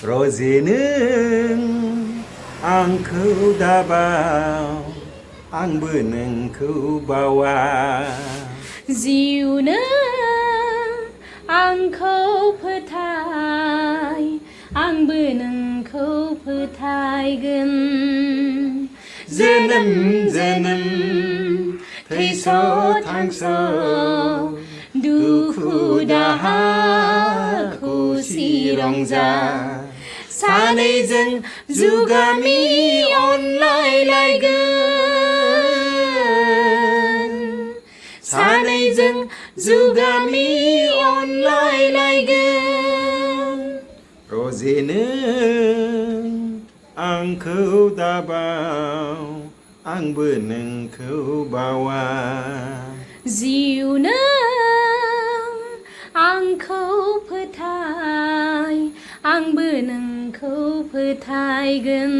रजे नों आंखौ दाबाव आंबो नोंखौ बावा जिउनो आंखौ फोथाय आंबो नोंखौ फोथायगोन जोनोम जोनोम थैस' थांस' दुखु दाहा खुसि रंजा सानैजों जुगामि अनलायलायगोन सानैजों जुगामि अनलायलायगोन रजे नों आंखौ दाबाव आंबो नोंखौ बावा जिउनो आंखौ फोथाय आंबो नोंखौ फोथायगोन